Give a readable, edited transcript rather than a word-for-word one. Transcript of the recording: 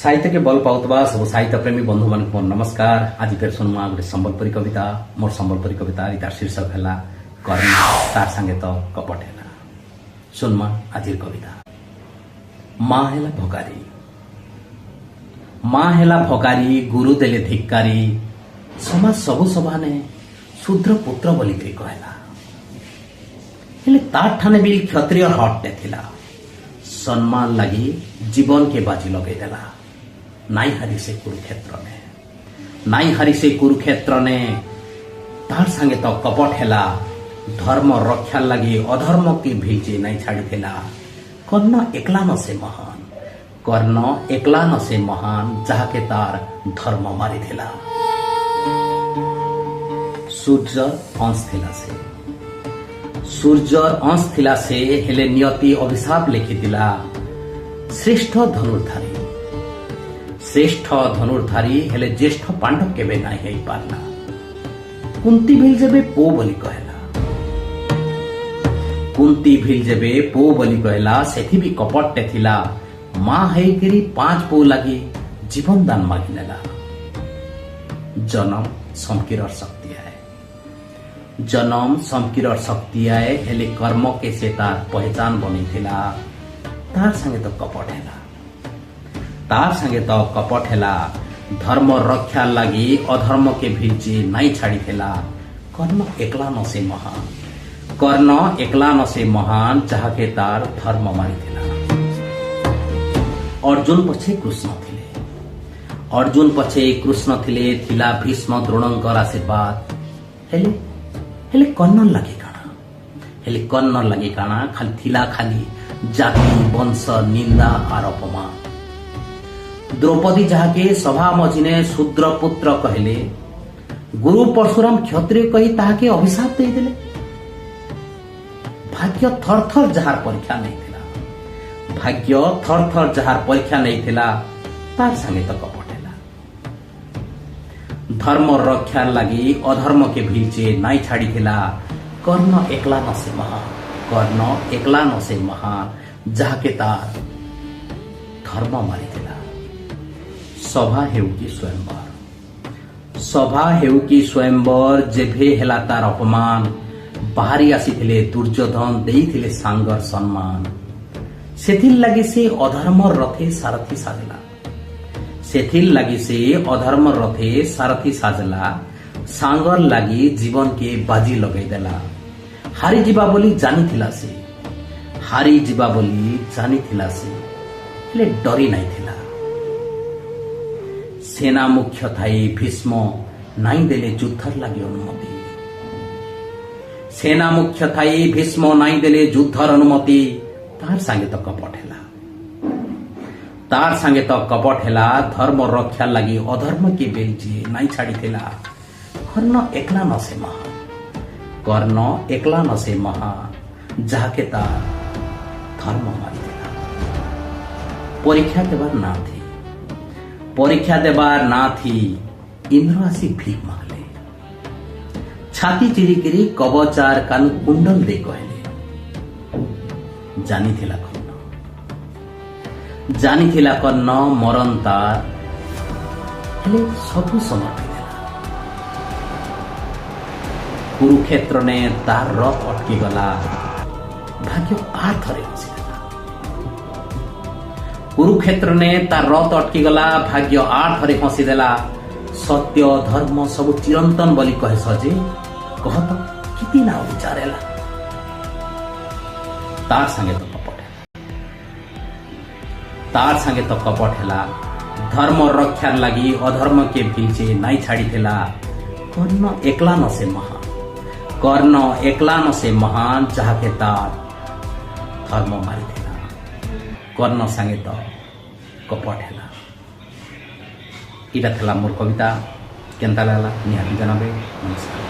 साहित्य के बल पाउतबा सब साहित्य प्रेमी बंधु मान को नमस्कार। आज फिर सुनमा गोटे संबलपुरी कविता। मोर संबलपुरी कविता तार शीर्षक है कर्ण तार संगे तो कपट है। सुनमा आज कविता। माँ हेला भकारी, माँ हेला भकारी, गुरु देले धिक्कारी, समाज सबु सभाने शूद्र पुत्र बोली कहला। हेले तार ठाने भी क्षत्रिय हट थिला, सम्मान लगी जीवन के बाजी लगे देला। नाई हरी से कुरुक्षेत्र ने, नाई हरी से कुरुक्षेत्र ने तार संगे तो कपट हेला। धर्म रक्षा लगी अधर्म की भीजे नहीं छाड़ी थिला। कर्ण एकला न से महान, कर्ण एकला न से महान, जाके तार धर्म मारी थिला। सूर्य अंश थिला से, सूर्य अंश थिला से हेले नियति अभिशाप लिखी दिला। श्रेष्ठ धनुर्धारी, श्रेष्ठ धनुर्धारी हेले ज्येष्ठ पांडव केबे नहीं है पारला। कुंती भील जेबे पो बोली कहला, कुंती भील जेबे पो बोली कहला। सेठी भी कपटटे थिला। माँ हेकरी 5 पो लगी जीवन दान मागी नेला। जन्म समकीर शक्ति है, जन्म समकीर शक्ति है, हेले कर्म के से तार पहचान बनी थिला। तार संगे तो कपट हेला, तार संगे तो कपट हेला। धर्म रक्षा लगी अधर्म के भीजे नहीं छाड़ी थिला। कर्ण एकला न से महान, कर्ण एकला न से महान, जाके तार धर्म मारी थिला। अर्जुन पछे कृष्ण थिले, अर्जुन पछे कृष्ण थिले। थिला भीष्म द्रोणंकर आशीर्वाद। हेले हेले कर्ण लगे काना, हेले कर्ण लगे काना। खाली थिला खाली जाति वंश निंदा और अपमान। द्रौपदी जाके सभा मझिने शूद्र पुत्र कहले। गुरु परशुराम क्षत्रिय कही ताके अभिशाप दे देले। भाग्य थर थर जहार परीक्षा नहीं थिला, भाग्य थर थर जहार परीक्षा नहीं थिला। तार संगे तो कपट हेला। धर्म रक्षा लगी अधर्म के भीचे नहीं छाड़ी थिला। कर्ण एकला न से महान, कर्ण एकला न से महान, जाके तार धर्म मारी थिला। सभा हेउ की स्वयंवर, सभा हेउ की स्वयंवर, जेभे हेला तार अपमान। बाहरी आसीथिले दुर्योधन, देइथिले सांगर सम्मान। सेथिर लगी से अधर्म रथे सारथी साजला, सेथिर लगी से अधर्म रथे सारथी साजला। सांगर लगी जीवन के बाजी लगई देला। हारी जीवा बोली जानी थिला से, हारी जीवा बोली जानी थिला से, हेले डरी नहीं थिला। सेना मुख्य थाई भीष्म नहीं देले युद्धर लगी अनुमति। सेना मुख्य थाई भीष्म नहीं देले युद्धर अनुमति। तार संगे तो कपट हेला, तार संगे तो कपट हेला। धर्म रक्षा लगी अधर्म की बेलजी नहीं छाड़ी थिला। कर्ण एकला न से महान, कर्ण एकला न से महान, जाके तार धर्म मारी थिला। परीक्षा देवार ना थी, परीक्षा देवार ना थी। इंद्र आसी भीख मांगले। छाती चिरिकिरी कवचार कान कुंडल दे कहले। जानी थिला कर्ण, जानी थिला कर्ण मरण तार, हेले सबु समर्पित देला। कुरुक्षेत्र ने तार रथ अटकी गला। भाग्य आर थरे बसिदेला। कुरुक्षेत्र ने तार रथ अटकी गला। भाग्य आर थरे फसीदेला। सत्य धर्म सब चिरंतन बोली कहे सजे, कह तो किती ना विचारेला। तार संगे तो कपट हेला, तार संगे तो कपट हेला। धर्म रक्षा लगी अधर्म के भीचे नहीं छाड़ी थिला। कर्ण एकला न से महान, कर्ण एकला न से महान, जाके तार धर्म मारी थिला। कर्ण संगे तो कपट हेला। इटा थिला मोर कविता। केंता लागला निहाती जनाबे। नमस्कार।